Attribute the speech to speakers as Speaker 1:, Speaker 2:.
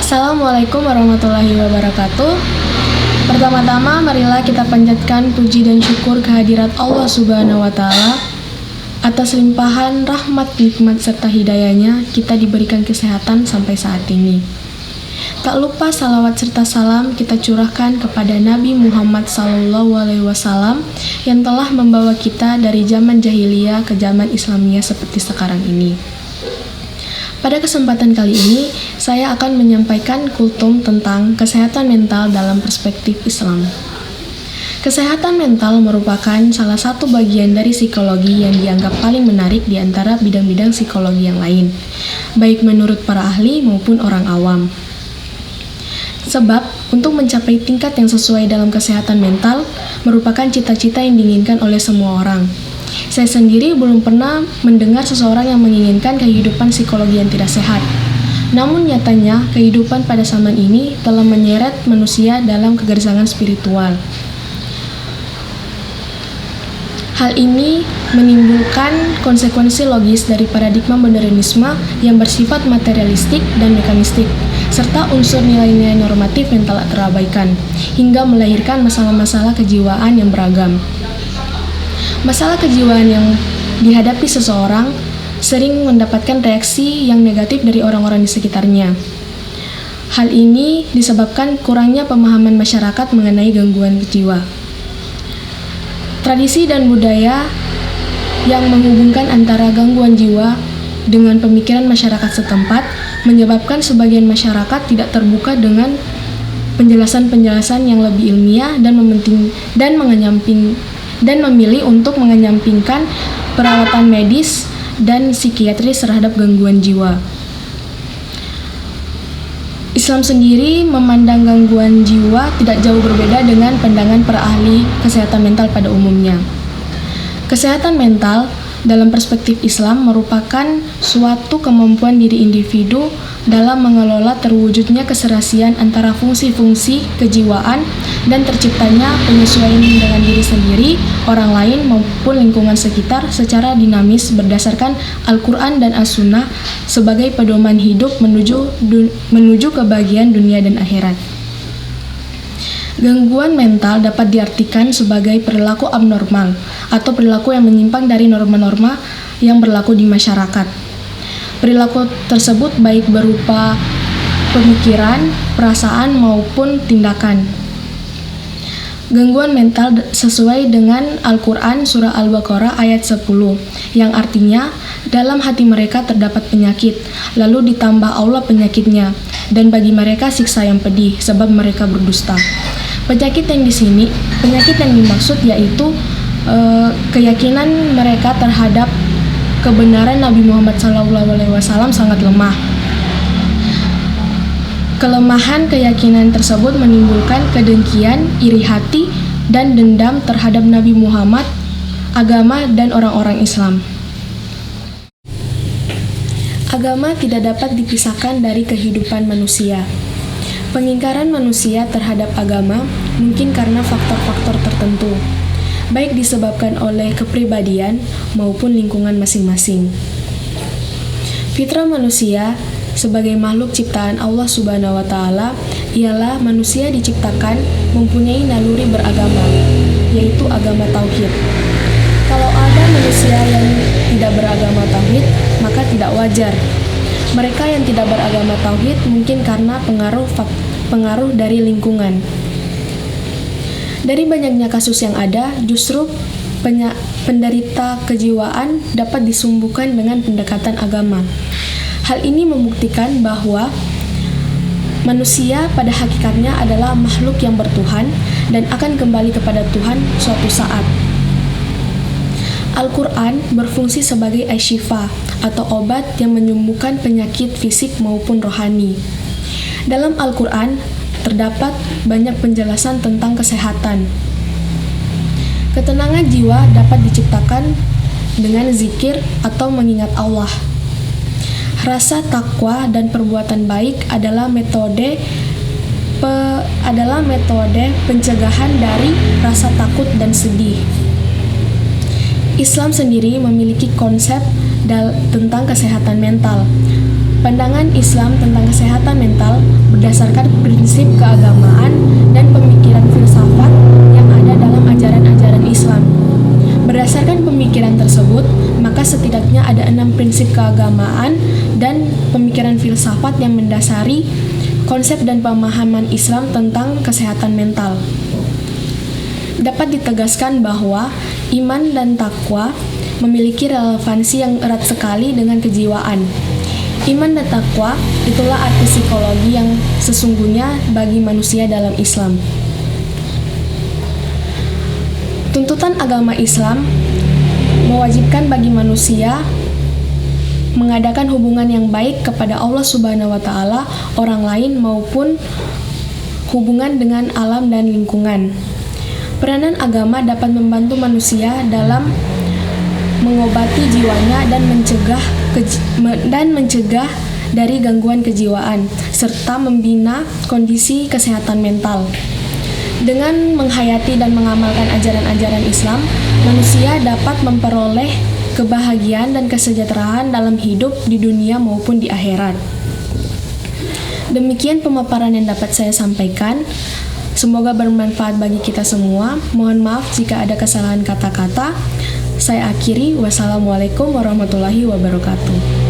Speaker 1: Assalamualaikum warahmatullahi wabarakatuh. Pertama-tama marilah kita panjatkan puji dan syukur kehadirat Allah Subhanahu wa Ta'ala. Atas limpahan rahmat, nikmat serta hidayahnya kita diberikan kesehatan sampai saat ini. Tak lupa salawat serta salam kita curahkan kepada Nabi Muhammad SAW yang telah membawa kita dari zaman jahiliyah ke zaman Islamiyah seperti sekarang ini. Pada kesempatan kali ini, saya akan menyampaikan kultum tentang kesehatan mental dalam perspektif Islam. Kesehatan mental merupakan salah satu bagian dari psikologi yang dianggap paling menarik di antara bidang-bidang psikologi yang lain, baik menurut para ahli maupun orang awam. Sebab, untuk mencapai tingkat yang sesuai dalam kesehatan mental merupakan cita-cita yang diinginkan oleh semua orang. Saya sendiri belum pernah mendengar seseorang yang menginginkan kehidupan psikologi yang tidak sehat. Namun nyatanya, kehidupan pada zaman ini telah menyeret manusia dalam kegersangan spiritual. Hal ini menimbulkan konsekuensi logis dari paradigma modernisme yang bersifat materialistik dan mekanistik, serta unsur nilai-nilai normatif yang telah terabaikan, hingga melahirkan masalah-masalah kejiwaan yang beragam. Masalah kejiwaan yang dihadapi seseorang sering mendapatkan reaksi yang negatif dari orang-orang di sekitarnya. Hal ini disebabkan kurangnya pemahaman masyarakat mengenai gangguan jiwa. Tradisi dan budaya yang menghubungkan antara gangguan jiwa dengan pemikiran masyarakat setempat menyebabkan sebagian masyarakat tidak terbuka dengan penjelasan-penjelasan yang lebih ilmiah dan memilih untuk mengenyampingkan perawatan medis dan psikiatris terhadap gangguan jiwa. Islam sendiri memandang gangguan jiwa tidak jauh berbeda dengan pandangan para ahli kesehatan mental pada umumnya. Kesehatan mental dalam perspektif Islam merupakan suatu kemampuan diri individu dalam mengelola terwujudnya keserasian antara fungsi-fungsi kejiwaan dan terciptanya penyesuaian dengan diri sendiri, orang lain maupun lingkungan sekitar secara dinamis berdasarkan Al-Quran dan As-Sunnah sebagai pedoman hidup menuju kebahagiaan dunia dan akhirat. Gangguan mental dapat diartikan sebagai perilaku abnormal atau perilaku yang menyimpang dari norma-norma yang berlaku di masyarakat. Perilaku tersebut baik berupa pemikiran, perasaan, maupun tindakan. Gangguan mental sesuai dengan Al-Quran Surah Al-Baqarah ayat 10, yang artinya dalam hati mereka terdapat penyakit, lalu ditambah Allah penyakitnya, dan bagi mereka siksa yang pedih, sebab mereka berdusta. Penyakit yang dimaksud yaitu keyakinan mereka terhadap kebenaran Nabi Muhammad SAW sangat lemah. Kelemahan keyakinan tersebut menimbulkan kedengkian, iri hati, dan dendam terhadap Nabi Muhammad, agama, dan orang-orang Islam. Agama tidak dapat dipisahkan dari kehidupan manusia. Pengingkaran manusia terhadap agama mungkin karena faktor-faktor tertentu, baik disebabkan oleh kepribadian maupun lingkungan masing-masing. Fitrah manusia sebagai makhluk ciptaan Allah Subhanahu wa Ta'ala ialah manusia diciptakan mempunyai naluri beragama, yaitu agama tauhid. Kalau ada manusia yang tidak beragama tauhid, maka tidak wajar. Mereka yang tidak beragama tauhid mungkin karena pengaruh dari lingkungan. Dari banyaknya kasus yang ada, justru penderita kejiwaan dapat disembuhkan dengan pendekatan agama. Hal ini membuktikan bahwa manusia pada hakikatnya adalah makhluk yang bertuhan dan akan kembali kepada Tuhan suatu saat. Al-Quran berfungsi sebagai asyifa atau obat yang menyembuhkan penyakit fisik maupun rohani. Dalam Al-Quran terdapat banyak penjelasan tentang kesehatan. Ketenangan jiwa dapat diciptakan dengan zikir atau mengingat Allah. Rasa takwa dan perbuatan baik adalah metode pencegahan dari rasa takut dan sedih. Islam sendiri memiliki konsep tentang kesehatan mental. Pandangan Islam tentang kesehatan mental berdasarkan prinsip keagamaan dan pemikiran filsafat yang ada dalam ajaran-ajaran Islam. Berdasarkan pemikiran tersebut, maka setidaknya ada 6 prinsip keagamaan dan pemikiran filsafat yang mendasari konsep dan pemahaman Islam tentang kesehatan mental. Dapat ditegaskan bahwa iman dan takwa memiliki relevansi yang erat sekali dengan kejiwaan. Iman dan takwa itulah arti psikologi yang sesungguhnya bagi manusia dalam Islam. Tuntutan agama Islam mewajibkan bagi manusia mengadakan hubungan yang baik kepada Allah Subhanahu wa Ta'ala, orang lain maupun hubungan dengan alam dan lingkungan. Peranan agama dapat membantu manusia dalam mengobati jiwanya dan mencegah dari gangguan kejiwaan serta membina kondisi kesehatan mental. Dengan menghayati dan mengamalkan ajaran-ajaran Islam, manusia dapat memperoleh kebahagiaan dan kesejahteraan dalam hidup di dunia maupun di akhirat. Demikian pemaparan yang dapat saya sampaikan. Semoga bermanfaat bagi kita semua. Mohon maaf jika ada kesalahan kata-kata. Saya akhiri. Wassalamualaikum warahmatullahi wabarakatuh.